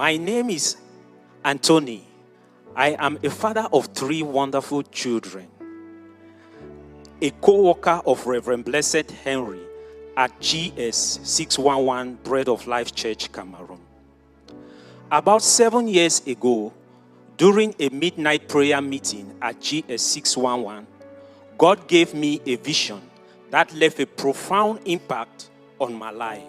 My name is Anthony. I am a father of 3 wonderful children, a co-worker of Reverend Blessed Henry at GS 611 Bread of Life Church, Cameroon. About 7 years ago, during a midnight prayer meeting at GS 611, God gave me a vision that left a profound impact on my life.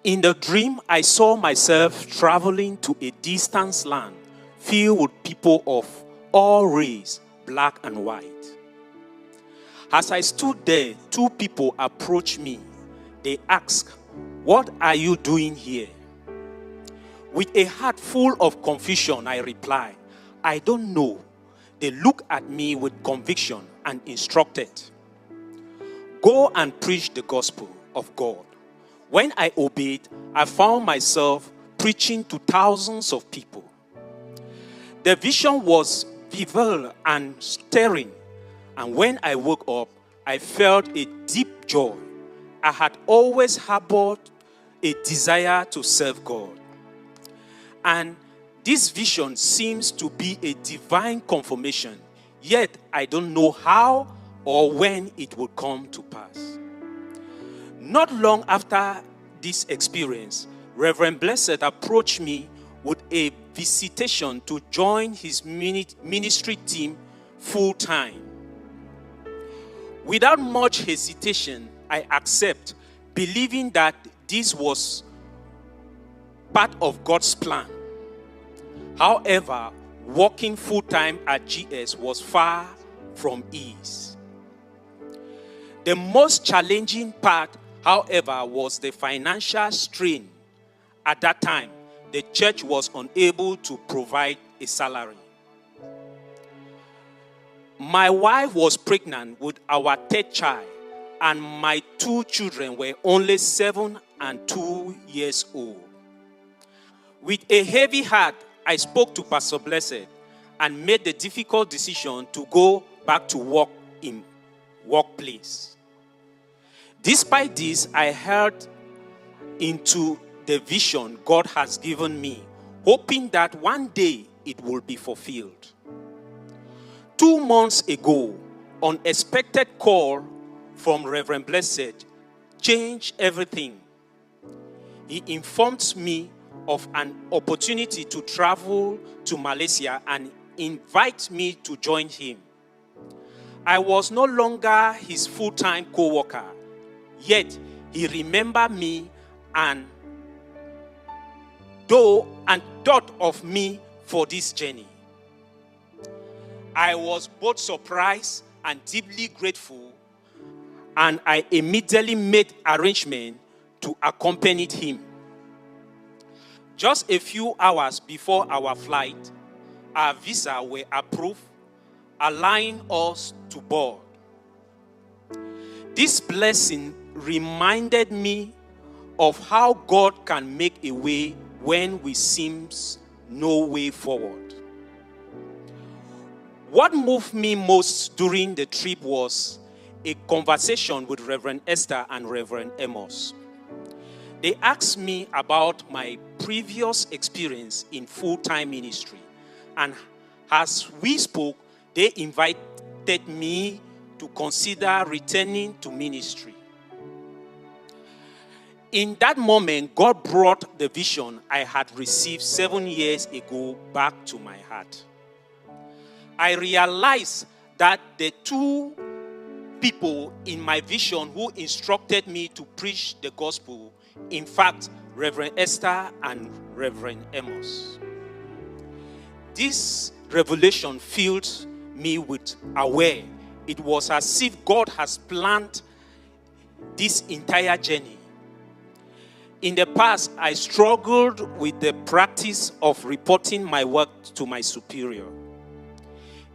In the dream, I saw myself traveling to a distant land filled with people of all race, black and white. As I stood there, 2 people approached me. They asked, "What are you doing here?" With a heart full of confusion, I replied, "I don't know." They looked at me with conviction and instructed, "Go and preach the gospel of God." When I obeyed, I found myself preaching to thousands of people. The vision was vivid and stirring, and when I woke up, I felt a deep joy. I had always harbored a desire to serve God. And this vision seems to be a divine confirmation, yet I don't know how or when it will come to pass. Not long after this experience, Reverend Blessed approached me with a visitation to join his ministry team full-time. Without much hesitation, I accept, believing that this was part of God's plan. However, working full-time at GS was far from ease. The most challenging part, however, was the financial strain. At that time, the church was unable to provide a salary. My wife was pregnant with our 3rd child, and my 2 children were only 7 and 2 years old. With a heavy heart, I spoke to Pastor Blessed and made the difficult decision to go back to work in workplace. Despite this, I held into the vision God has given me, hoping that one day it will be fulfilled. 2 months ago, unexpected call from Reverend Blessed changed everything. He informed me of an opportunity to travel to Malaysia and invite me to join him. I was no longer his full-time co-worker, yet he remembered me and thought of me for this journey. I was both surprised and deeply grateful, and I immediately made arrangements to accompany him. Just a few hours before our flight, our visa were approved, allowing us to board. This blessing reminded me of how God can make a way when we seems no way forward. What moved me most during the trip was a conversation with Reverend Esther and Reverend Amos. They asked me about my previous experience in full-time ministry, and as we spoke, they invited me to consider returning to ministry. In that moment, God brought the vision I had received 7 years ago back to my heart. I realized that the 2 people in my vision who instructed me to preach the gospel, in fact, Reverend Esther and Reverend Amos. This revelation filled me with awe. It was as if God has planned this entire journey. In the past, I struggled with the practice of reporting my work to my superior.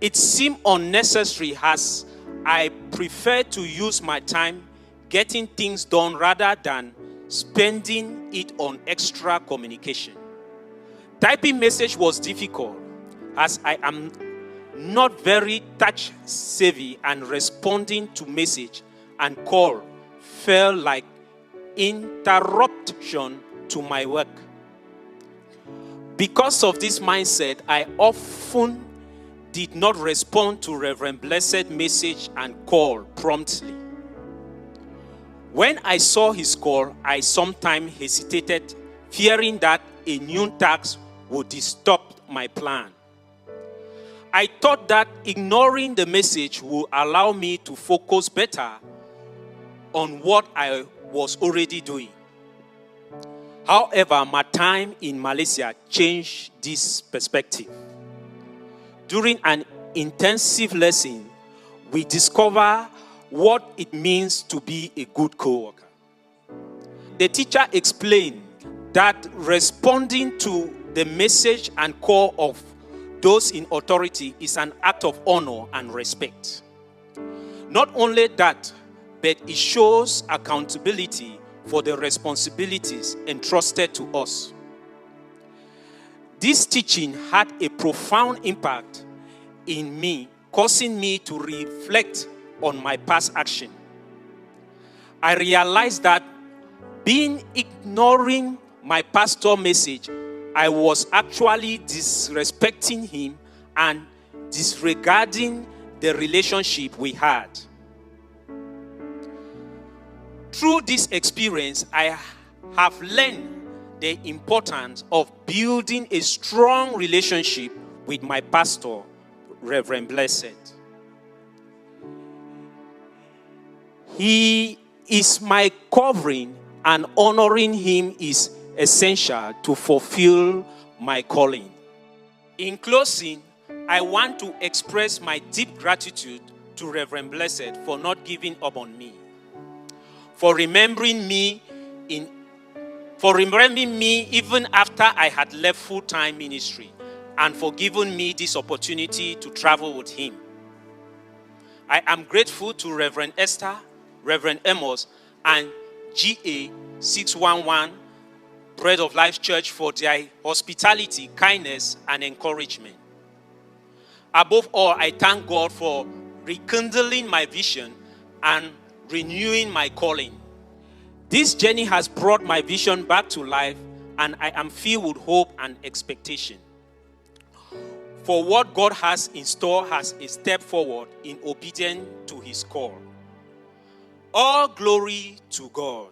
It seemed unnecessary as I preferred to use my time getting things done rather than spending it on extra communication. Typing message was difficult as I am not very touch savvy, and responding to message and call felt like interruption to my work. Because of this mindset, I often did not respond to Reverend Blessed's message and call promptly. When I saw his call, I sometimes hesitated, fearing that a new task would disrupt my plan. I thought that ignoring the message would allow me to focus better on what I was already doing. However, my time in Malaysia changed this perspective. During an intensive lesson, we discover what it means to be a good co-worker. The teacher explained that responding to the message and call of those in authority is an act of honor and respect. Not only that, but it shows accountability for the responsibilities entrusted to us. This teaching had a profound impact in me, causing me to reflect on my past action. I realized that ignoring my pastor's message, I was actually disrespecting him and disregarding the relationship we had. Through this experience, I have learned the importance of building a strong relationship with my pastor, Reverend Blessed. He is my covering, and honoring him is essential to fulfill my calling. In closing, I want to express my deep gratitude to Reverend Blessed for not giving up on me, for remembering me even after I had left full-time ministry, and for giving me this opportunity to travel with him. I am grateful to Reverend Esther, Reverend Amos, and GA 611 Bread of Life Church for their hospitality, kindness, and encouragement. Above all, I thank God for rekindling my vision and renewing my calling. This journey has brought my vision back to life, and I am filled with hope and expectation for what God has in store as a step forward in obedience to his call. All glory to God.